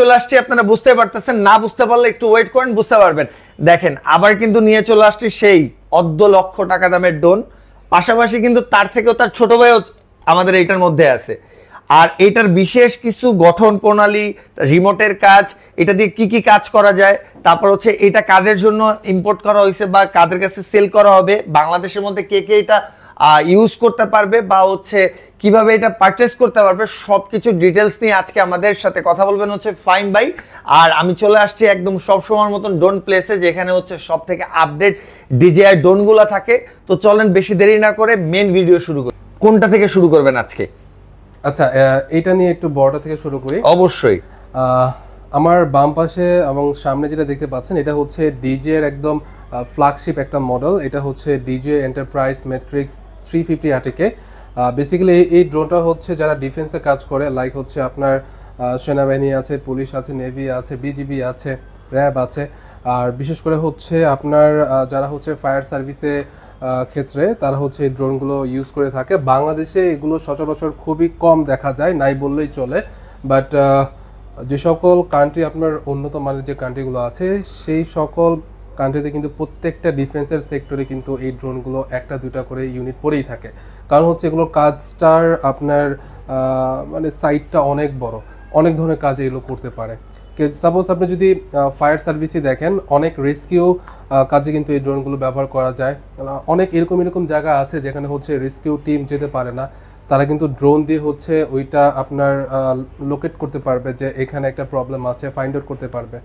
চলে আসছি, আপনারা বুঝতে পারতেছেন না, বুঝতে পারলে একটু ওয়েট করেন, বুঝতে পারবেন। দেখেন আবার কিন্তু নিয়ে চলে আসছি সেই অর্ধ লক্ষ টাকা দামের ড্রোন, পাশাপাশি কিন্তু তার থেকেও তার ছোট ভাইও আমাদের এইটার মধ্যে আছে। আর এটার বিশেষ কিছু গঠন প্রণালী, রিমোটের কাজ, এটা দিয়ে কি কি কাজ করা যায়, তারপর হচ্ছে এটা কাদের জন্য ইম্পোর্ট করা হয়েছে বা কাদের কাছে সেল করা হবে, বাংলাদেশের মধ্যে কে কে এটা ইউজ করতে পারবে বা হচ্ছে কিভাবে এটা পারচেস করতে পারবে, সবকিছু ডিটেলস নিয়ে আজকে আমাদের সাথে কথা বলবেন হচ্ছে ফাইম ভাই। আর আমি চলে আসছি একদম সব সময়ের মতন ড্রোন প্লেসে, যেখানে হচ্ছে সব থেকে আপডেট ডিজিআই ড্রোনগুলো থাকে। তো চলেন বেশি দেরি না করে মেন ভিডিও শুরু করি। কোনটা থেকে শুরু করবেন আজকে? আচ্ছা, এটা নিয়ে একটু বড়টা থেকে শুরু করি। অবশ্যই। আমার বাম পাশে এবং সামনে যেটা দেখতে পাচ্ছেন, এটা হচ্ছে ডিজে এর একদম ফ্ল্যাগশিপ একটা মডেল। এটা হচ্ছে ডিজে এন্টারপ্রাইজ ম্যাট্রিক্স 350 আরটিকে। বেসিক্যালি এই ড্রোনটা হচ্ছে যারা ডিফেন্সে কাজ করে, লাইক হচ্ছে আপনার সেনাবাহিনী আছে, পুলিশ আছে, নেভি আছে, বিজিবি আছে, র্যাব আছে, আর বিশেষ করে হচ্ছে আপনার যারা হচ্ছে ফায়ার সার্ভিসে ক্ষেত্রে তারা হচ্ছে এই ড্রোনগুলো ইউজ করে থাকে। বাংলাদেশে এগুলো সচরাচর খুবই কম দেখা যায়, নাই বললেই চলে। বাট যে সকল কান্ট্রি আপনার উন্নত মানের যে কান্ট্রিগুলো আছে, সেই সকল কান্ট্রিতে কিন্তু প্রত্যেকটা ডিফেন্সের সেক্টরে কিন্তু এই ড্রোনগুলো একটা দুটা করে ইউনিট পড়েই থাকে। কারণ হচ্ছে এগুলো কাজটার আপনার মানে সাইটটা অনেক বড়, অনেক ধরনের কাজ এগুলো করতে পারে। সাপোজ আপনি যদি ফায়ার সার্ভিসে দেখেন, অনেক রেস্কিউ কাজে কিন্তু এই ড্রোনগুলো ব্যবহার করা যায়। অনেক এরকম জায়গা আছে যেখানে হচ্ছে রেস্কিউ টিম যেতে পারে না, তারা কিন্তু ড্রোন দিয়ে হচ্ছে ওইটা আপনার লোকেট করতে পারবে যে এখানে একটা প্রবলেম আছে, ফাইন্ড আউট করতে পারবে।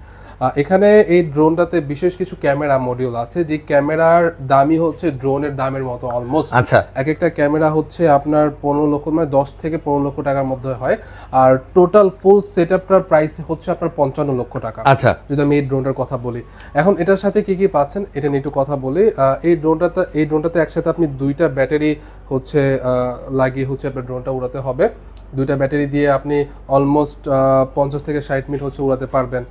এখানে এই ড্রোনটাতে বিশেষ কিছু ক্যামেরা মডিউল আছে, যে ক্যামেরার দামই হচ্ছে ড্রোনের দামের মতো অলমোস্ট। আচ্ছা, এক একটা ক্যামেরা হচ্ছে আপনার 15 লক্ষ, মানে 10 থেকে 15 লক্ষ টাকার মধ্যে হয়। আর টোটাল ফুল সেটআপটার প্রাইস হচ্ছে আপনার 55 লক্ষ টাকা। আচ্ছা, যদি আমি এই ড্রোনটার কথা বলি, এখন এটার সাথে কি কি পাচ্ছেন এটা নিয়ে একটু কথা বলি। এই ড্রোনটাতে একসাথে আপনি দুইটা ব্যাটারি হচ্ছে লাগিয়ে হচ্ছে আপনার ড্রোনটা উড়াতে হবে। দুইটা ব্যাটারি দিয়ে আপনি অলমোস্ট 50 থেকে 60 মিনিট হচ্ছে উড়াতে পারবেন।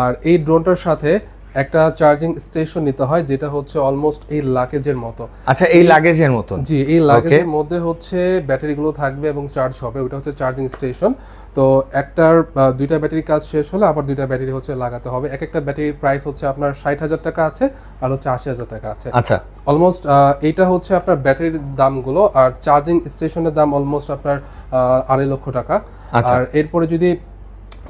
আর এই ড্রোনটার সাথে একটা চার্জিং স্টেশন নিতে হয়, যেটা হচ্ছে অলমোস্ট এই লাগেজের মতো। আচ্ছা, এই লাগেজের মতো? জি, এই লাগেজের মধ্যে হচ্ছে ব্যাটারিগুলো থাকবে এবং চার্জ হবে, ওটা হচ্ছে চার্জিং স্টেশন। তো একটার দুইটা ব্যাটারি কাজ শেষ হলে আবার দুইটা ব্যাটারি হচ্ছে লাগাতে হবে। এক একটা ব্যাটারির প্রাইস হচ্ছে আপনার 60,000 টাকা আছে, আর হচ্ছে 80,000 টাকা আছে। আচ্ছা, অলমোস্ট এইটা হচ্ছে আপনার ব্যাটারির দামগুলো, আর চার্জিং স্টেশনের দাম অলমোস্ট আপনার 2.5 লক্ষ টাকা। আর এরপরে যদি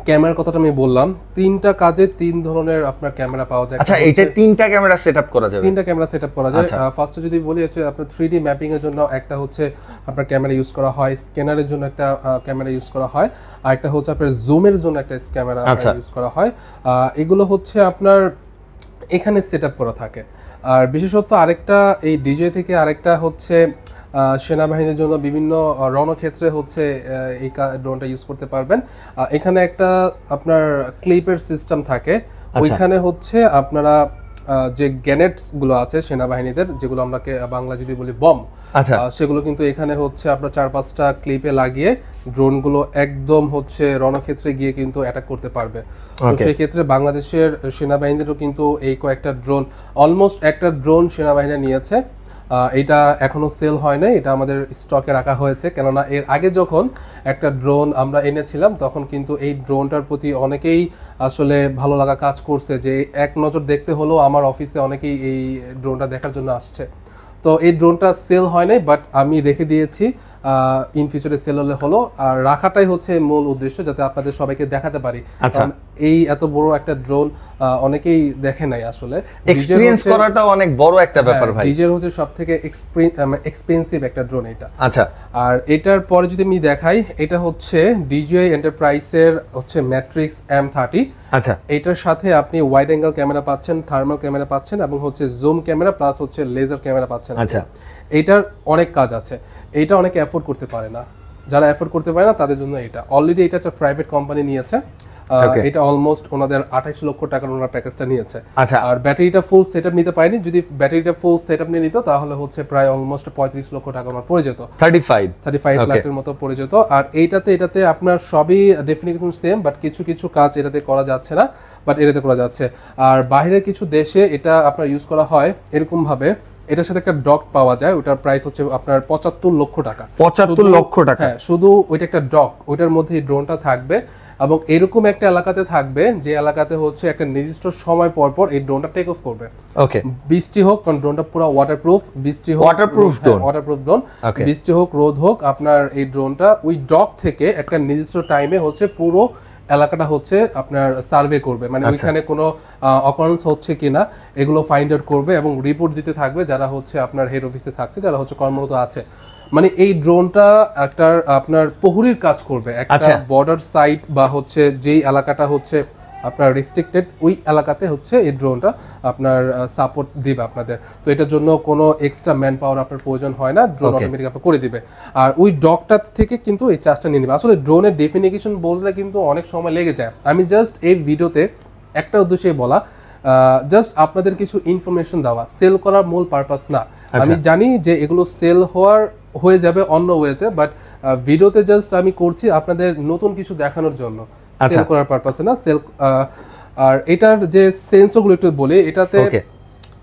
ক্যামেরার কথাটা আমি বললাম, তিনটা কাজে তিন ধরনের আপনার ক্যামেরা পাওয়া যায়। আচ্ছা, এটা তিনটা ক্যামেরা সেটআপ করা যাবে? তিনটা ক্যামেরা সেটআপ করা যায়। ফার্স্টে যদি বলি হচ্ছে আপনার 3D ম্যাপিং এর জন্য একটা হচ্ছে আপনার ক্যামেরা ইউজ করা হয়, স্ক্যানারের জন্য একটা ক্যামেরা ইউজ করা হয়, আর একটা হচ্ছে আপনার জুমের জন্য একটা ক্যামেরা ইউজ করা হয়। এগুলো হচ্ছে আপনার এখানে সেটআপ করা থাকে। আর বিশেষত আরেকটা এই ডিজে থেকে আরেকটা হচ্ছে সেনাবাহিনীর জন্য বিভিন্ন রণক্ষেত্রে হচ্ছে এই ড্রোনটা ইউজ করতে পারবেন। এখানে একটা আপনার ক্লিপের সিস্টেম থাকে, ওইখানে হচ্ছে আপনারা যে গ্যানেটস গুলো আছে সেনাবাহিনীদের, যেগুলো আমরা বাংলা যদি বলি বম, সেগুলো কিন্তু এখানে হচ্ছে আপনার 4-5টা ক্লিপে লাগিয়ে ড্রোনগুলো একদম হচ্ছে রণক্ষেত্রে গিয়ে কিন্তু অ্যাটাক করতে পারবে। তো সেই ক্ষেত্রে বাংলাদেশের সেনাবাহিনীরও কিন্তু এই কয়েকটা ড্রোন, অলমোস্ট একটা ড্রোন সেনাবাহিনী নিয়েছে। এটা এখনো সেল হয় নাই, এটা আমাদের স্টকে রাখা হয়েছে। কেননা এর আগে যখন একটা ড্রোন আমরা এনেছিলাম, তখন কিন্তু এই ড্রোনটার প্রতি অনেকেই আসলে ভালো লাগা কাজ করছে, যে এক নজর দেখতে হলেও আমার অফিসে অনেকেই এই ড্রোনটা দেখার জন্য আসছে। তো এই ড্রোনটা সেল হয় নাই, বাট আমি রেখে দিয়েছি, ইন ফিউচারে সেল হলে হলো। আর রাখাটাই হচ্ছে মূল উদ্দেশ্য, যাতে আপনাদের সবাইকে দেখাতে পারি। এই এত বড় একটা ড্রোন অনেকেই দেখে নাই, আসলে এক্সপেরিয়েন্স করাটা অনেক বড় একটা ব্যাপার ভাই। ডিজের হচ্ছে সবথেকে এক্সপেন্সিভ একটা ড্রোন এটা। আচ্ছা, আর এটার পরে যদি আমি দেখাই, এটা হচ্ছে ডিজে এন্টারপ্রাইজের হচ্ছে ম্যাট্রিক্স M30। আচ্ছা, এটার সাথে আপনি ওয়াইড অ্যাঙ্গেল ক্যামেরা পাচ্ছেন, থার্মাল ক্যামেরা পাচ্ছেন, এবং হচ্ছে জুম ক্যামেরা প্লাস হচ্ছে লেজার ক্যামেরা পাচ্ছেন। আচ্ছা, এইটার অনেক কাজ আছে, এইটা অনেকে অ্যাফোর্ড করতে পারে না। যারা অ্যাফোর্ড করতে পারে না তাদের জন্য এটা অলরেডি এটা একটা প্রাইভেট কোম্পানি নিয়েছে। এটা অলমোস্ট ওনাদের 28 লক্ষ টাকার ওনার প্যাকেজটা নিয়েছে। আচ্ছা, আর ব্যাটারিটা ফুল সেটআপ নিতে পারেনি, যদি ব্যাটারিটা ফুল সেটআপ নিয়ে নিত তাহলে হচ্ছে প্রায় অলমোস্ট 35 লক্ষ টাকা আমার পড়ে যেত, 35 লাখের মতো পড়ে যেত। আর এটাতে আপনার সবই ডেফিনিটলি সেম, বাট কিছু কিছু কাজ এটাতে করা যাচ্ছে না, বাট এটাতে করা যাচ্ছে। আর বাইরের কিছু দেশে এটা আপনার ইউজ করা হয় এরকম ভাবে, এটার সাথে একটা ডক পাওয়া যায়, ওটার প্রাইস হচ্ছে আপনার 75 লক্ষ টাকা। 75 লক্ষ টাকা? হ্যাঁ, শুধু ওইটা একটা ডক, ওইটার মধ্যে ড্রোনটা থাকবে। এবং এরকম একটা এলাকাতে থাকবে যে এলাকাতে হচ্ছে একটা নির্দিষ্ট সময় পর পর এই ড্রোনটা টেক অফ করবে। ওকে, বৃষ্টি হোক, কারণ ড্রোনটা পুরো ওয়াটারপ্রুফ, বৃষ্টি হোক, ওয়াটারপ্রুফ ড্রোন, বৃষ্টি হোক রোদ হোক, আপনার এই ড্রোনটা ওই ডক থেকে একটা নির্দিষ্ট টাইমে হচ্ছে পুরো এলাকাটা হচ্ছে আপনার সার্ভে করবে, মানে ওইখানে কোনো অকারেন্স হচ্ছে কিনা এগুলো ফাইন্ড আউট করবে এবং রিপোর্ট দিতে থাকবে যারা হচ্ছে আপনার হেড অফিসে থাকছে, যারা হচ্ছে কর্মরত আছে। মানে এই ড্রোনটা একটা আপনার প্রহরীর কাজ করবে একটা বর্ডার সাইট বা হচ্ছে যেই এলাকাটা হচ্ছে আপনার রেস্ট্রিক্টেড, ওই এলাকাতে হচ্ছে এই ড্রোনটা আপনার সাপোর্ট দিবে আপনাদের। তো এটার জন্য কোনো এক্সট্রা ম্যান পাওয়ার আপনার প্রয়োজন হয় না, ড্রোন অটোমেটিক আপনার করে দিবে। আর ওই ডকটা থেকে কিন্তু এই চার্জটা নিয়ে নেবে। আসলে ড্রোনের ডেফিনিশন বলতে কিন্তু অনেক সময় লেগে যায়। আমি জাস্ট এই ভিডিওতে একটা উদ্দেশ্যে বলা, জাস্ট আপনাদের কিছু ইনফরমেশন দেওয়া, সেল করার মূল পারপাস না। আমি জানি যে এগুলো সেল হয়ে যাবে অন্য ওয়েতে, বাট ভিডিওতে জাস্ট আমি করছি আপনাদের নতুন কিছু দেখানোর জন্য, সেল করার পারপাসে না। সেল আর এটার যে সেন্সরগুলো একটু বলি, এটাতে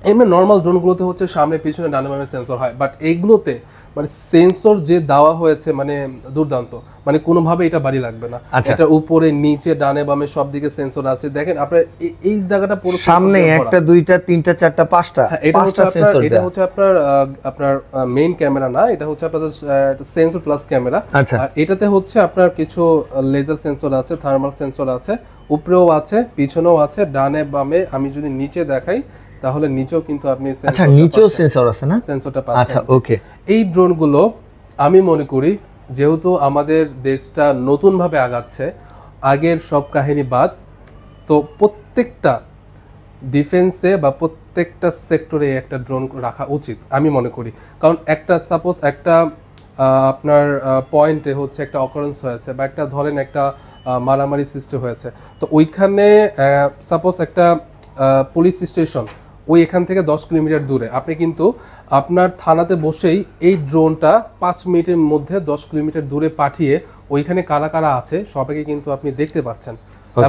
এমনি নর্মাল ড্রোনগুলোতে হচ্ছে সামনে পিছনে ডানে বামে সেন্সর হয়, বাট এইগুলোতে মানে সেন্সর যে দেওয়া হয়েছে মানে দুর্দান্ত, মানে কোনোভাবে এটা বাড়ি লাগবে না। এটা উপরে নিচে ডানে বামে সব দিকে সেন্সর আছে। দেখেন আপনার এই জায়গাটা পুরো সামনে একটা দুইটা তিনটা চারটা পাঁচটা, এটা হচ্ছে আপনার মেইন ক্যামেরা না, এটা হচ্ছে আপনাদের সেন্সর প্লাস ক্যামেরা। আর এটাতে হচ্ছে আপনার কিছু লেজার সেন্সর আছে, থার্মাল সেন্সর আছে, উপরেও আছে, পিছনেও আছে, ডানে বামে। আমি যদি নিচে দেখাই তাহলে নিচেও কিন্তু আপনি নিচেও সেন্সর আছে না, সেন্সরটা পাচ্ছেন। ওকে, এই ড্রোনগুলো আমি মনে করি যেহেতু আমাদের দেশটা নতুন ভাবে আগাচ্ছে, আগের সব কাহিনী বাদ, তো প্রত্যেকটা ডিফেন্সে বা প্রত্যেকটা সেক্টরে একটা ড্রোন রাখা উচিত আমি মনে করি। কারণ একটা সাপোজ একটা আপনার পয়েন্টে হচ্ছে একটা অকারেন্স হয়েছে বা একটা ধরেন একটা মারামারি সৃষ্টি হয়েছে, তো ওইখানে সাপোজ একটা পুলিশ স্টেশন ওই এখান থেকে 10 কিলোমিটার দূরে, আপনি কিন্তু আপনার থানাতে বসেই এই ড্রোনটা 5 মিনিটের মধ্যে 10 কিলোমিটার দূরে পাঠিয়ে ওইখানে কারা কারা আছে সবাইকে কিন্তু আপনি দেখতে পাচ্ছেন,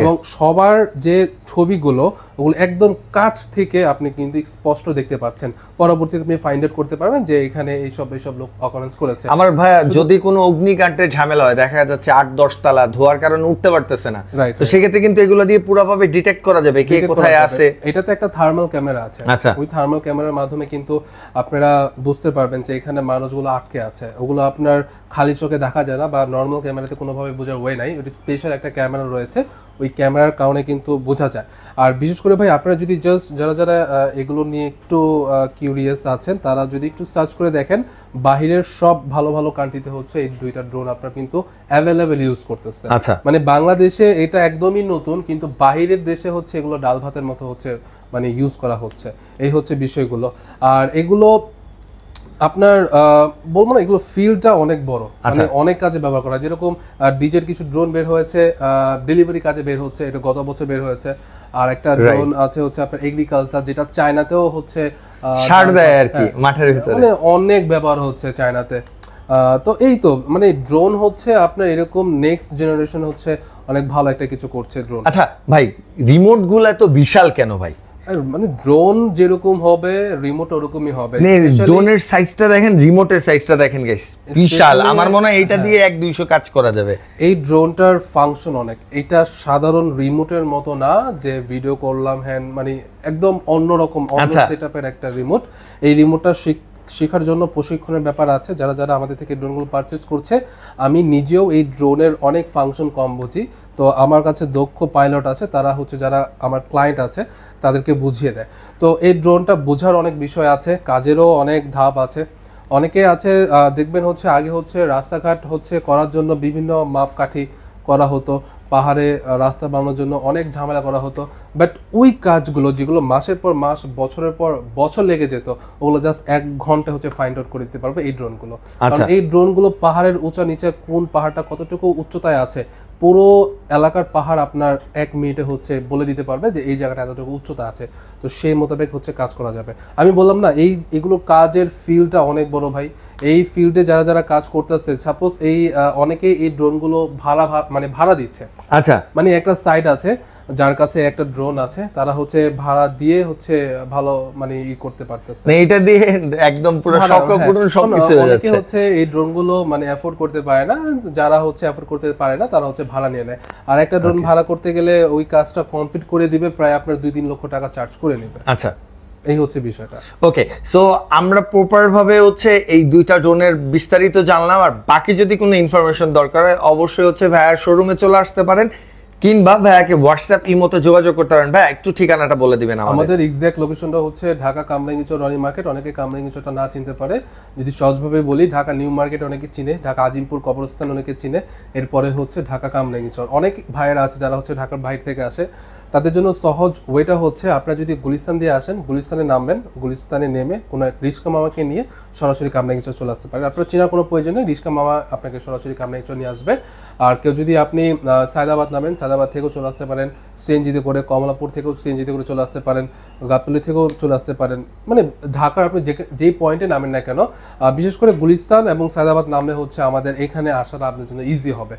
এবং সবার যে ছবিগুলো ওগুলো একদম কাছ থেকে আপনি কিন্তু স্পষ্ট দেখতে পাচ্ছেন। পরবর্তীতে আপনি ফাইন্ড আউট করতে পারবেন যে এখানে এইসব লোক অকারেন্স করেছে। আমার ভাইয়া যদি কোনো অগ্নিকাণ্ডের ঝামেলা হয়, দেখা যাচ্ছে 8-10 তলা ধোয়ার কারণে উঠতে পারতেছে না, তো সেক্ষেত্রে কিন্তু এগুলো দিয়ে পুরোভাবে ডিটেক্ট করা যাবে কে কোথায় আছে। এটাতে একটা থার্মাল ক্যামেরা আছে, ওই থার্মাল ক্যামেরার মাধ্যমে কিন্তু আপনারা বুঝতে পারবেন যে এখানে মানুষগুলো আটকে আছে। ওগুলো আপনার খালি চোখে দেখা যায় না বা নর্মাল ক্যামেরাতে কোনোভাবে বোঝার ওয়ে নাই, ওই স্পেশাল একটা ক্যামেরা রয়েছে, ওই ক্যামেরার কারণে কিন্তু বোঝা যায়। আর বিশেষ করে ভাই আপনারা যদি জাস্ট যারা এগুলো নিয়ে একটু কিউরিয়াস আছেন, তারা যদি একটু সার্চ করে দেখেন, বাহিরের সব ভালো ভালো কান্ট্রিতে হচ্ছে এই দুইটা ড্রোন আপনারা কিন্তু অ্যাভেলেবেল ইউজ করতেছে। মানে বাংলাদেশে এটা একদমই নতুন, কিন্তু বাহিরের দেশে হচ্ছে এগুলো ডাল ভাতের মতো হচ্ছে মানে ইউজ করা হচ্ছে। এই হচ্ছে বিষয়গুলো। আর এগুলো আপনার বলবো না, এগুলো ফিল্ডটা অনেক বড়, মানে অনেক কাজে ব্যবহার করা। যেরকম ডিজের কিছু ড্রোন বের হয়েছে, ডেলিভারি কাজে বের হচ্ছে, এটা গত বছর বের হয়েছে। আর একটা ড্রোন আছে হচ্ছে আপনার এগ্রিকালচার, যেটা চায়নাতেও হচ্ছে সার দেয় আর কি মাঠের ভিতরে, মানে অনেক ব্যবহার হচ্ছে চায়নাতে। তো এই তো মানে ড্রোন হচ্ছে আপনার এরকম নেক্সট জেনারেশন হচ্ছে অনেক ভালো একটা কিছু করছে ড্রোন। আচ্ছা ভাই, রিমোট গুলো এত বিশাল কেন ভাই? মানে ড্রোন যেরকম হবে রিমোট ওরকমই হবে। ড্রোনের সাইজটা দেখেন, রিমোটের সাইজটা দেখেন গাইস, বিশাল। আমার মনে হয় এইটা দিয়ে 1-200 কাজ করা যাবে। এই ড্রোনটার ফাংশন অনেক, এটা সাধারণ রিমোটের মতো না যে ভিডিও করলাম হ্যান্ড, মানে একদম অন্যরকম অন্য সেটআপের একটা রিমোট। এই রিমোটটা শেখার জন্য প্রশিক্ষণের ব্যাপার আছে। যারা আমাদের থেকে ড্রোনগুলো পারচেজ করছে, আমি নিজেও এই ড্রোনের অনেক ফাংশন কম বুঝি, তো আমার কাছে দক্ষ পাইলট আছে, তারা হচ্ছে যারা আমার ক্লায়েন্ট আছে তাদেরকে বুঝিয়ে দেয়। তো এই ড্রোনটা বোঝার অনেক বিষয় আছে, কাজেরও অনেক ধাপ আছে। অনেকে আছে দেখবেন হচ্ছে আগে হচ্ছে রাস্তাঘাট হচ্ছে করার জন্য বিভিন্ন মাপকাঠি করা হতো, পাহাড়ে রাস্তা বানানোর জন্য অনেক ঝামেলা করা হতো, বাট ওই কাজগুলো যেগুলো মাসের পর মাস বছরের পর বছর লেগে যেত, ওগুলো জাস্ট 1 ঘন্টা হচ্ছে ফাইন্ড আউট করে দিতে পারবে এই ড্রোনগুলো। কারণ এই ড্রোনগুলো পাহাড়ের উঁচা নিচে কোন পাহাড়টা কতটুকু উচ্চতায় আছে, পুরো এলাকার পাহাড় আপনার 1 মিনিটে হচ্ছে বলে দিতে পারবে যে এই জায়গাটা এতটুকু উচ্চতা আছে, তো সেই মোতাবেক হচ্ছে কাজ করা যাবে। আমি বললাম না এগুলো কাজের ফিল্ডটা অনেক বড় ভাই। এই ফিল্ডে যারা কাজ করতেছে, সাপোজ এই অনেকেই এই ড্রোনগুলো ভাড়া দিচ্ছে। আচ্ছা, মানে একটা সাইট আছে যার কাছে একটা ড্রোন আছে তারা হচ্ছে ভাড়া দিয়ে হচ্ছে ভালো মানে ই করতে পারতেছে, মানে এটা দিয়ে একদম পুরো শখপূরণ সবকিছু হয়ে যাচ্ছে। অনেকে হচ্ছে এই ড্রোন গুলো মানে অ্যাফোর্ড করতে পারে না, যারা হচ্ছে অ্যাফোর্ড করতে পারে না তারা হচ্ছে ভাড়া নিয়ে নেয়। আর একটা ড্রোন ভাড়া করতে গেলে ওই কাজটা কমপ্লিট করে দিবে প্রায় আপনার 2-3 লক্ষ টাকা চার্জ করে নেবে। আচ্ছা, এই হচ্ছে বিষয়টা। ওকে, সো আমরা প্রপার ভাবে হচ্ছে এই দুইটা ড্রোনের বিস্তারিত জানলাম। আর বাকি যদি কোনো ইনফরমেশন দরকার হয় অবশ্যই হচ্ছে ভাইয়ার শোরুমে চলে আসতে পারেন, কিংবা ভাইয়াকে হোয়াটসঅ্যাপ ইমোতে যোগাযোগ করতে পারেন। ভাই একটু ঠিকানাটা বলে দিবেন আমাদের। আমাদের এক্সাক্ট লোকেশনটা হচ্ছে ঢাকা কামরাঙ্গীরচর রনি মার্কেট। অনেকে কামরাঙ্গীরচরটা না চিনতে পারে, যদি সহজভাবে বলি ঢাকা নিউ মার্কেট অনেকে চিনে, ঢাকা আজিমপুর কবরস্থান অনেকে চিনে, এরপরে হচ্ছে ঢাকা কামরাঙ্গীরচর। অনেক ভাইয়েরা আছে যারা হচ্ছে ঢাকার বাইরে থেকে আসে, তাদের জন্য সহজ ওয়েটা হচ্ছে আপনারা যদি গুলিস্তান দিয়ে আসেন, গুলিস্তানে নামবেন, গুলিস্তানে নেমে কোনো রিস্কা মামাকে নিয়ে সরাসরি কামরাঙ্গীরচর চলে আসতে পারেন। আপনার চেনার কোনো প্রয়োজন নেই, রিস্কা মামা আপনাকে সরাসরি কামরাঙ্গীরচর নিয়ে আসবে। আর কেউ যদি আপনি সায়দাবাদ নামেন, সায়দাবাদ থেকেও চলে আসতে পারেন, সিএনজিতে করে, কমলাপুর থেকেও সিএনজিতে করে চলে আসতে পারেন, গাবতলী থেকেও চলে আসতে পারেন। মানে ঢাকার আপনি যেই পয়েন্টে নামেন না কেন, বিশেষ করে গুলিস্তান এবং সায়দাবাদ নামলে হচ্ছে আমাদের এখানে আসাটা আপনার জন্য ইজি হবে।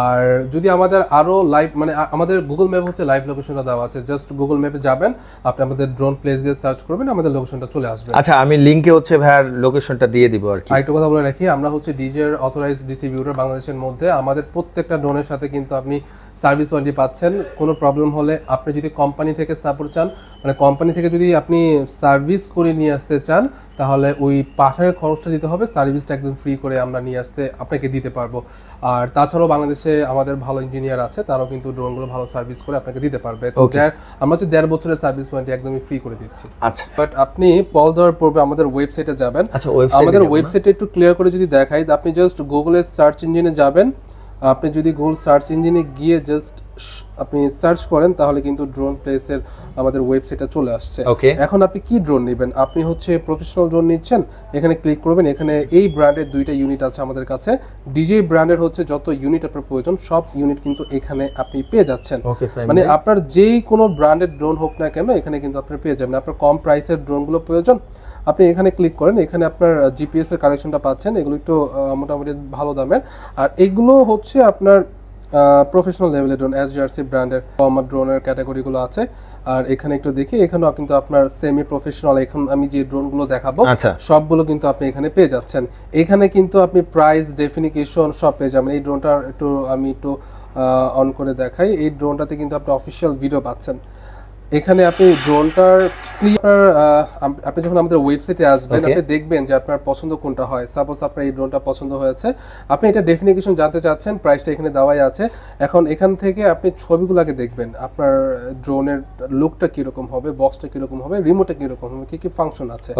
আর যদি আমাদের আরও লাইভ মানে আমাদের গুগল ম্যাপ হচ্ছে লাইভ লোকেশনটা দেওয়া আছে, জাস্ট গুগল ম্যাপে যাবেন, আপনি আমাদের ড্রোন প্লেস দিয়ে সার্চ করবেন, আমাদের লোকেশনটা চলে আসবে। আচ্ছা, আমি লিংকে হচ্ছে ভাইয়ার লোকেশনটা দিয়ে দিব আর কি। আরেকটা কথা বলে রাখি, আমরা হচ্ছে ডিজের অথরাইজড ডিস্ট্রিবিউটর বাংলাদেশের মধ্যে। আমাদের প্রত্যেকটা ড্রোনের সাথে কিন্তু আপনি সার্ভিস ওয়ারেন্টি পাচ্ছেন। কোনো প্রবলেম হলে আপনি যদি কোম্পানি থেকে সাপোর্ট চান, মানে কোম্পানি থেকে যদি আপনি সার্ভিস করে নিয়ে আসতে চান, তাহলে ওই পাঠানোর খরচটা দিতে হবে, সার্ভিসটা একদম ফ্রি করে আমরা নিয়ে আসতে আপনাকে দিতে পারবো। আর তাছাড়াও বাংলাদেশে আমাদের ভালো ইঞ্জিনিয়ার আছে, তারাও কিন্তু ড্রোনগুলো ভালো সার্ভিস করে আপনাকে দিতে পারবে। তো আমরা হচ্ছে 1.5 বছরের সার্ভিস ওয়ারেন্টি একদমই ফ্রি করে দিচ্ছি। আচ্ছা, বাট আপনি কল দেওয়ার পূর্বে আমাদের ওয়েবসাইটে যাবেন। আচ্ছা, আমাদের ওয়েবসাইটে একটু ক্লিয়ার করে যদি দেখাই, আপনি জাস্ট গুগলের সার্চ ইঞ্জিনে যাবেন। আপনি যদি গুগল সার্চ ইঞ্জিনে গিয়ে জাস্ট আপনি সার্চ করেন, তাহলে কিন্তু ড্রোন প্লেসের আমাদের ওয়েবসাইটে চলে আসছে। এখন আপনি কি ড্রোন নেবেন, আপনি হচ্ছে প্রফেশনাল ড্রোন নিচ্ছেন, এখানে ক্লিক করবেন। এখানে এই ব্র্যান্ডের 2টা ইউনিট আছে আমাদের কাছে। ডিজে ব্র্যান্ডের হচ্ছে যত ইউনিট আপনার প্রয়োজন সব ইউনিট কিন্তু এখানে আপনি পেয়ে যাচ্ছেন। মানে আপনার যেই কোনো ব্র্যান্ডের ড্রোন হোক না কেন, এখানে কিন্তু আপনি পেয়ে যাবেন। আপনার কম প্রাইসের ড্রোনগুলো প্রয়োজন, আপনি এখানে ক্লিক করেন। এখানে আপনার জিপিএস এর কানেকশনটা পাচ্ছেন, এগুলো একটু মোটামুটি ভালো দামের। আর এগুলো হচ্ছে আপনার প্রফেশনাল লেভেলের ড্রোন, এসজিআরসি ব্র্যান্ডের কমার ড্রোনের ক্যাটাগরিগুলো আছে। আর এখানে একটু দেখি, এখানেও কিন্তু আপনার সেমি প্রফেশনাল, এখন আমি যে ড্রোনগুলো দেখাবো সবগুলো কিন্তু আপনি এখানে পেয়ে যাচ্ছেন। এখানে কিন্তু আপনি প্রাইস, ডেফিনিকেশন সব পেয়ে যাবেন। এই ড্রোনটা আমি একটু অন করে দেখাই। এই ড্রোনটাতে কিন্তু আপনি অফিসিয়াল ভিডিও পাচ্ছেন। এখানে আপনি ড্রোনটার ক্লিয়ার, আপনি যখন আমাদের ওয়েবসাইটে আসবেন, আপনি দেখবেন যে আপনার পছন্দ কোনটা হয়। সাপোজ আপনার এই ড্রোনটা পছন্দ হয়েছে, আপনি এটা ডেফিনিকেশন জানতে চাচ্ছেন, প্রাইসটা এখানে দেওয়াই আছে। এখন এখান থেকে আপনি ছবিগুলোকে দেখবেন, আপনার ড্রোনের লুকটা কিরকম হবে, বক্সটা কিরকম হবে, রিমোটটা কিরকম হবে, কি কি ফাংশন আছে।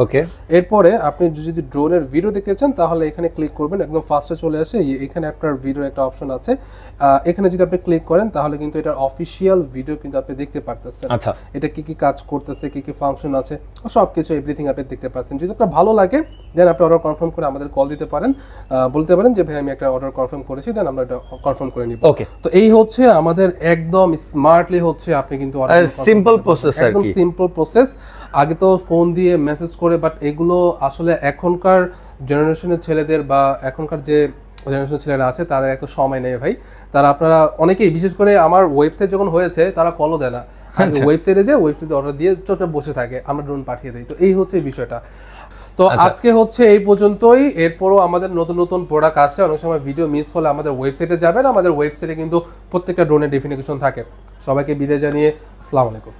এরপরে আপনি যদি ড্রোনের ভিডিও দেখতে চান, তাহলে এখানে ক্লিক করবেন, একদম ফার্স্টে চলে আসে। এখানে আপনার ভিডিওর একটা অপশন আছে, এখানে যদি আপনি ক্লিক করেন, তাহলে কিন্তু এটার অফিসিয়াল ভিডিও কিন্তু আপনি দেখতে পারতেছেন। এটা কি কি কাজ করতেছে, কি কি ফাংশন আছে, সবকিছু এভরিথিং আপনি দেখতে পাচ্ছেন। যদি আপনার ভালো লাগে, দেন আপনি অর্ডার কনফার্ম করে আমাদের কল দিতে পারেন, বলতে পারেন যে ভাই আমি একটা অর্ডার কনফার্ম করেছি, দেন আমরা এটা কনফার্ম করে নিব। তো এই হচ্ছে আমাদের একদম স্মার্টলি হচ্ছে আপনি কিন্তু সিম্পল প্রসেস, একদম সিম্পল প্রসেস। আগে তো ফোন দিয়ে মেসেজ করে, বাট এগুলো আসলে এখনকার জেনারেশনের ছেলেদের বা এখনকার যে জেনারেশন ছেলেরা আছে তাদের একটা সময় নেই ভাই। তারা আপনারা অনেকেই, বিশেষ করে আমার ওয়েবসাইট যখন হয়েছে, তারা কলও দেয় না, ওয়েবসাইটে যে ওয়েবসাইটে অর্ডার দিয়ে চুপচাপ বসে থাকে, আমরা ড্রোন পাঠিয়ে দিই। তো এই হচ্ছে বিষয়টা। তো আজকে হচ্ছে এই পর্যন্তই। এরপরও আমাদের নতুন নতুন প্রোডাক্ট আসছে, অনেক সময় ভিডিও মিস হলে আমাদের ওয়েবসাইটে যাবেন। আমাদের ওয়েবসাইটে কিন্তু প্রত্যেকটা ড্রোনের ডেফিনিশন থাকে। সবাইকে বিদায় জানিয়ে আসসালামু আলাইকুম।